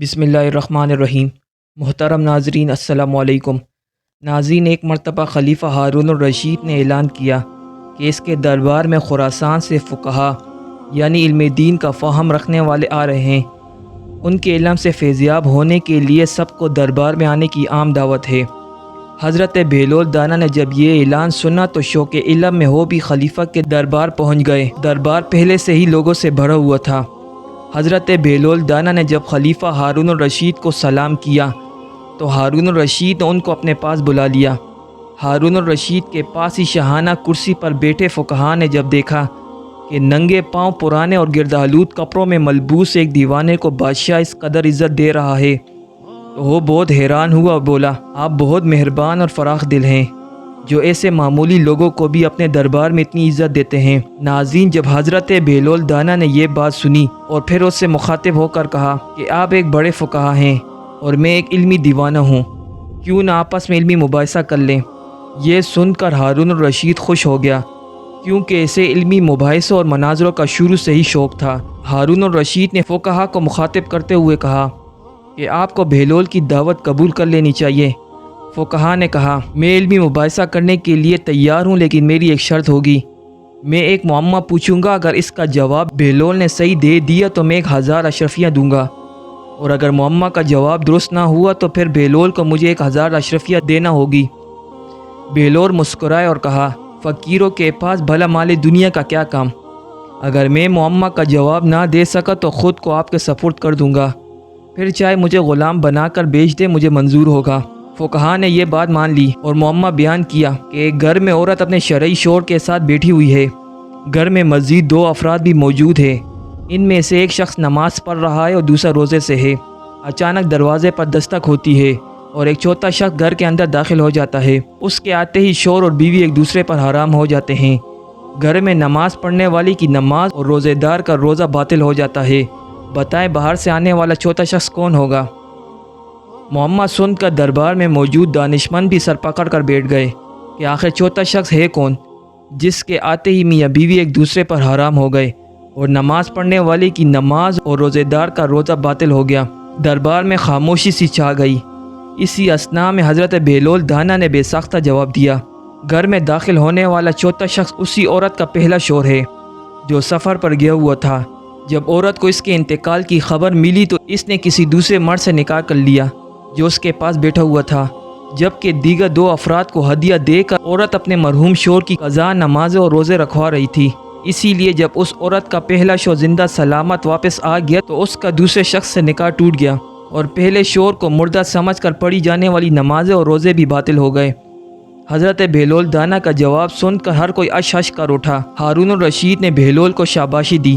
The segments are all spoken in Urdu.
بسم اللہ الرحمن الرحیم۔ محترم ناظرین السلام علیکم۔ ناظرین، ایک مرتبہ خلیفہ ہارون الرشید نے اعلان کیا کہ اس کے دربار میں خراسان سے فقہا یعنی علم دین کا فہم رکھنے والے آ رہے ہیں۔ ان کے علم سے فیضیاب ہونے کے لیے سب کو دربار میں آنے کی عام دعوت ہے۔ حضرت بہلول دانا نے جب یہ اعلان سنا تو شوق علم میں وہ بھی خلیفہ کے دربار پہنچ گئے۔ دربار پہلے سے ہی لوگوں سے بھرا ہوا تھا۔ حضرت بہلول دانا نے جب خلیفہ ہارون الرشید کو سلام کیا تو ہارون الرشید نے ان کو اپنے پاس بلا لیا۔ ہارون الرشید کے پاس ہی شاہانہ کرسی پر بیٹھے فقہا نے جب دیکھا کہ ننگے پاؤں پرانے اور گردآلود کپڑوں میں ملبوس ایک دیوانے کو بادشاہ اس قدر عزت دے رہا ہے تو وہ بہت حیران ہوا اور بولا، آپ بہت مہربان اور فراخ دل ہیں جو ایسے معمولی لوگوں کو بھی اپنے دربار میں اتنی عزت دیتے ہیں۔ ناظرین، جب حضرت بہلول دانا نے یہ بات سنی اور پھر اس سے مخاطب ہو کر کہا کہ آپ ایک بڑے فقہا ہیں اور میں ایک علمی دیوانہ ہوں، کیوں نہ آپس میں علمی مباحثہ کر لیں۔ یہ سن کر ہارون الرشید خوش ہو گیا کیونکہ ایسے علمی مباحثوں اور مناظروں کا شروع سے ہی شوق تھا۔ ہارون الرشید نے فقہا کو مخاطب کرتے ہوئے کہا کہ آپ کو بہلول کی دعوت قبول کر لینی چاہیے۔ فقہا نے کہا، میں علمی مباحثہ کرنے کے لیے تیار ہوں، لیکن میری ایک شرط ہوگی۔ میں ایک معمہ پوچھوں گا، اگر اس کا جواب بہلول نے صحیح دے دیا تو میں 1000 اشرفیاں دوں گا، اور اگر معمہ کا جواب درست نہ ہوا تو پھر بہلول کو مجھے 1000 اشرفیاں دینا ہوگی۔ بہلول مسکرائے اور کہا، فقیروں کے پاس بھلا مال دنیا کا کیا کام؟ اگر میں معمہ کا جواب نہ دے سکا تو خود کو آپ کے سپرد کر دوں گا، پھر چاہے مجھے غلام بنا کر بیچ دے، مجھے منظور ہوگا۔ فقہا نے یہ بات مان لی اور معمہ بیان کیا کہ ایک گھر میں عورت اپنے شرعی شوہر کے ساتھ بیٹھی ہوئی ہے۔ گھر میں مزید 2 افراد بھی موجود ہیں۔ ان میں سے ایک شخص نماز پڑھ رہا ہے اور دوسرا روزے سے ہے۔ اچانک دروازے پر دستک ہوتی ہے اور ایک چوتھا شخص گھر کے اندر داخل ہو جاتا ہے۔ اس کے آتے ہی شوہر اور بیوی ایک دوسرے پر حرام ہو جاتے ہیں۔ گھر میں نماز پڑھنے والی کی نماز اور روزے دار کا روزہ باطل ہو جاتا ہے۔ بتائیں باہر سے آنے والا چوتھا شخص کون ہوگا؟ معمہ سن کر دربار میں موجود دانشمند بھی سر پکڑ کر بیٹھ گئے کہ آخر چوتھا شخص ہے کون جس کے آتے ہی میاں بیوی ایک دوسرے پر حرام ہو گئے اور نماز پڑھنے والے کی نماز اور روزے دار کا روزہ باطل ہو گیا۔ دربار میں خاموشی سی چھا گئی۔ اسی اثناء میں حضرت بہلول دانا نے بے ساختہ جواب دیا، گھر میں داخل ہونے والا چوتھا شخص اسی عورت کا پہلا شوہر ہے جو سفر پر گیا ہوا تھا۔ جب عورت کو اس کے انتقال کی خبر ملی تو اس نے کسی دوسرے مرد سے نکاح کر لیا جو اس کے پاس بیٹھا ہوا تھا، جبکہ دیگر 2 افراد کو ہدیہ دے کر عورت اپنے مرحوم شوہر کی قضا نمازیں اور روزے رکھوا رہی تھی۔ اسی لیے جب اس عورت کا پہلا شوہر زندہ سلامت واپس آ گیا تو اس کا دوسرے شخص سے نکاح ٹوٹ گیا اور پہلے شوہر کو مردہ سمجھ کر پڑھی جانے والی نمازیں اور روزے بھی باطل ہو گئے۔ حضرت بہلول دانا کا جواب سن کر ہر کوئی اش اش کر اٹھا۔ ہارون الرشید نے بہلول کو شاباشی دی۔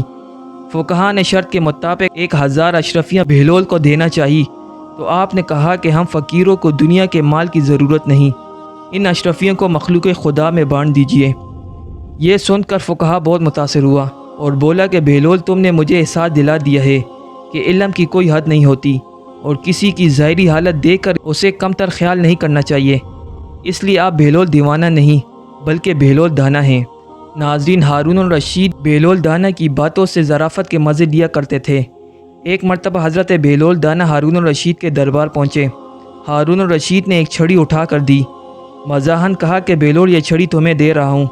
فقہا نے شرط کے مطابق 1000 اشرفیاں بہلول کو دینا چاہیے تو آپ نے کہا کہ ہم فقیروں کو دنیا کے مال کی ضرورت نہیں، ان اشرفیوں کو مخلوق خدا میں بانٹ دیجیے۔ یہ سن کر فقہا بہت متاثر ہوا اور بولا کہ بہلول، تم نے مجھے احساس دلا دیا ہے کہ علم کی کوئی حد نہیں ہوتی اور کسی کی ظاہری حالت دیکھ کر اسے کم تر خیال نہیں کرنا چاہیے، اس لیے آپ بہلول دیوانہ نہیں بلکہ بہلول دانا ہیں۔ ناظرین، ہارون الرشید بہلول دانا کی باتوں سے ظرافت کے مزے لیا کرتے تھے۔ ایک مرتبہ حضرت بہلول دانا ہارون الرشید کے دربار پہنچے۔ ہارون الرشید نے ایک چھڑی اٹھا کر دی۔ مزاحاً کہا کہ بہلول، یہ چھڑی تمہیں دے رہا ہوں،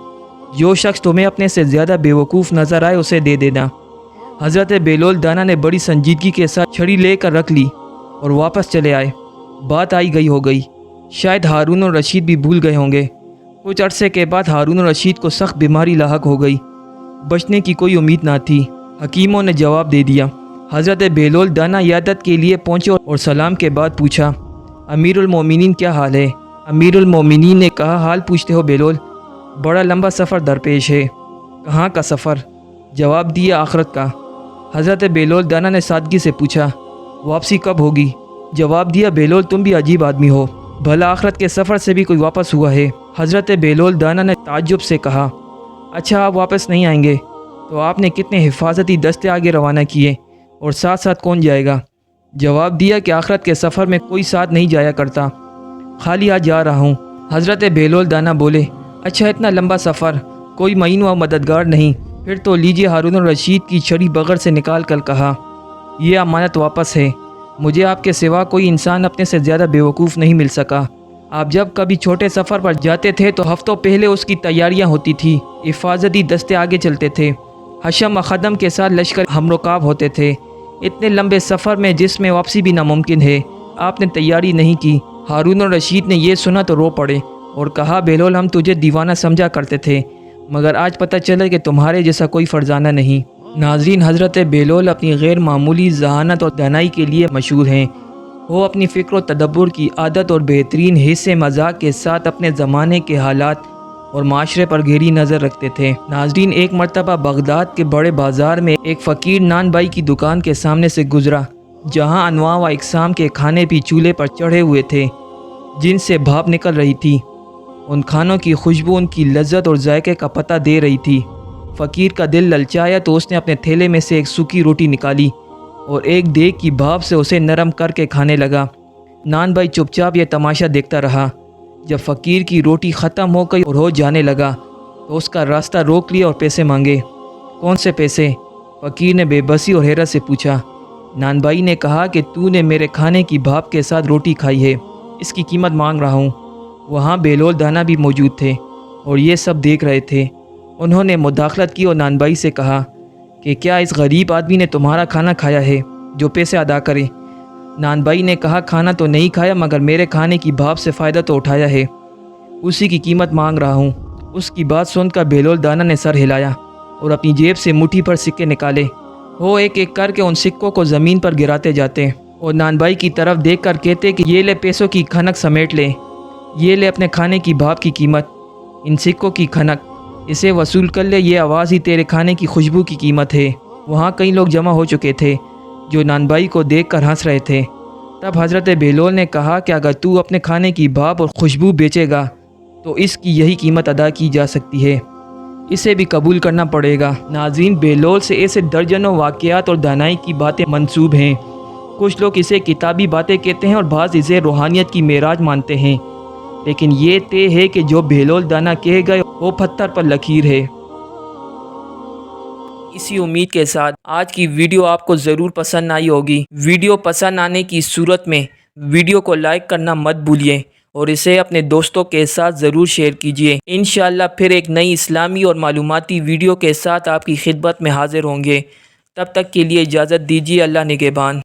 جو شخص تمہیں اپنے سے زیادہ بیوقوف نظر آئے اسے دے دینا۔ حضرت بہلول دانا نے بڑی سنجیدگی کے ساتھ چھڑی لے کر رکھ لی اور واپس چلے آئے۔ بات آئی گئی ہو گئی، شاید ہارون الرشید بھی بھول گئے ہوں گے۔ کچھ عرصے کے بعد ہارون الرشید کو سخت بیماری لاحق ہو گئی، بچنے کی کوئی امید نہ تھی۔ حکیموں نے جواب دے دیا۔ حضرت بہلول دانا عیادت کے لیے پہنچے اور سلام کے بعد پوچھا، امیر المومنین کیا حال ہے؟ امیر المومنین نے کہا، حال پوچھتے ہو بہلول، بڑا لمبا سفر درپیش ہے۔ کہاں کا سفر؟ جواب دیا، آخرت کا۔ حضرت بہلول دانا نے سادگی سے پوچھا، واپسی کب ہوگی؟ جواب دیا، بہلول، تم بھی عجیب آدمی ہو، بھلا آخرت کے سفر سے بھی کوئی واپس ہوا ہے؟ حضرت بہلول دانا نے تعجب سے کہا، اچھا آپ واپس نہیں آئیں گے تو آپ نے کتنے حفاظتی دستے آگے روانہ کیے اور ساتھ ساتھ کون جائے گا؟ جواب دیا کہ آخرت کے سفر میں کوئی ساتھ نہیں جایا کرتا، خالی آج جا رہا ہوں۔ حضرت بہلول دانا بولے، اچھا اتنا لمبا سفر، کوئی معین و مددگار نہیں؟ پھر تو لیجیے۔ ہارون الرشید کی چھڑی بغل سے نکال کر کہا، یہ امانت واپس ہے، مجھے آپ کے سوا کوئی انسان اپنے سے زیادہ بیوقوف نہیں مل سکا۔ آپ جب کبھی چھوٹے سفر پر جاتے تھے تو ہفتوں پہلے اس کی تیاریاں ہوتی تھی، حفاظتی دستے آگے چلتے تھے، حشم و خدم کے ساتھ لشکر ہم رکاب ہوتے تھے۔ اتنے لمبے سفر میں جس میں واپسی بھی ناممکن ہے، آپ نے تیاری نہیں کی۔ ہارون الرشید نے یہ سنا تو رو پڑے اور کہا، بہلول ہم تجھے دیوانہ سمجھا کرتے تھے، مگر آج پتہ چلا کہ تمہارے جیسا کوئی فرزانہ نہیں۔ ناظرین، حضرت بہلول اپنی غیر معمولی ذہانت اور دانائی کے لیے مشہور ہیں۔ وہ اپنی فکر و تدبر کی عادت اور بہترین حصے مذاق کے ساتھ اپنے زمانے کے حالات اور معاشرے پر گہری نظر رکھتے تھے۔ ناظرین، ایک مرتبہ بغداد کے بڑے بازار میں ایک فقیر نان بائی کی دکان کے سامنے سے گزرا، جہاں انواع و اقسام کے کھانے بھی چولہے پر چڑھے ہوئے تھے جن سے بھاپ نکل رہی تھی۔ ان کھانوں کی خوشبو ان کی لذت اور ذائقے کا پتہ دے رہی تھی۔ فقیر کا دل للچایا تو اس نے اپنے تھیلے میں سے ایک سوکھی روٹی نکالی اور ایک دیگ کی بھاپ سے اسے نرم کر کے کھانے لگا۔ نان بھائی چپ چاپ یہ تماشا دیکھتا رہا۔ جب فقیر کی روٹی ختم ہو گئی اور ہو جانے لگا تو اس کا راستہ روک لیا اور پیسے مانگے۔ کون سے پیسے؟ فقیر نے بے بسی اور حیرت سے پوچھا۔ نان بھائی نے کہا کہ تو نے میرے کھانے کی بھاپ کے ساتھ روٹی کھائی ہے، اس کی قیمت مانگ رہا ہوں۔ وہاں بہلول دانا بھی موجود تھے اور یہ سب دیکھ رہے تھے۔ انہوں نے مداخلت کی اور نان بھائی سے کہا کہ کیا اس غریب آدمی نے تمہارا کھانا کھایا ہے جو پیسے ادا کرے؟ نان بھائی نے کہا، کھانا تو نہیں کھایا مگر میرے کھانے کی بھاپ سے فائدہ تو اٹھایا ہے، اسی کی قیمت مانگ رہا ہوں۔ اس کی بات سن کر بہلول دانا نے سر ہلایا اور اپنی جیب سے مٹھی پر سکے نکالے۔ وہ ایک ایک کر کے ان سکوں کو زمین پر گراتے جاتے اور نان بھائی کی طرف دیکھ کر کہتے کہ یہ لے پیسوں کی کھنک سمیٹ لے، یہ لے اپنے کھانے کی بھاپ کی قیمت، ان سکوں کی کھنک، اسے وصول کر لے، یہ آواز ہی تیرے کھانے کی خوشبو کی قیمت ہے۔ وہاں کئی لوگ جمع ہو چکے تھے جو نان بھائی کو دیکھ کر ہنس رہے تھے۔ تب حضرت بہلول نے کہا کہ اگر تو اپنے کھانے کی بھاپ اور خوشبو بیچے گا تو اس کی یہی قیمت ادا کی جا سکتی ہے، اسے بھی قبول کرنا پڑے گا۔ ناظرین، بہلول سے ایسے درجنوں واقعات اور دانائی کی باتیں منسوب ہیں۔ کچھ لوگ اسے کتابی باتیں کہتے ہیں اور بعض اسے روحانیت کی معراج مانتے ہیں، لیکن یہ طے ہے کہ جو بہلول دانا کہے گئے وہ پتھر پر لکیر ہے۔ اسی امید کے ساتھ آج کی ویڈیو آپ کو ضرور پسند آئی ہوگی۔ ویڈیو پسند آنے کی صورت میں ویڈیو کو لائک کرنا مت بھولیے اور اسے اپنے دوستوں کے ساتھ ضرور شیئر کیجیے۔ انشاءاللہ پھر ایک نئی اسلامی اور معلوماتی ویڈیو کے ساتھ آپ کی خدمت میں حاضر ہوں گے۔ تب تک کے لیے اجازت دیجیے۔ اللہ نگہبان۔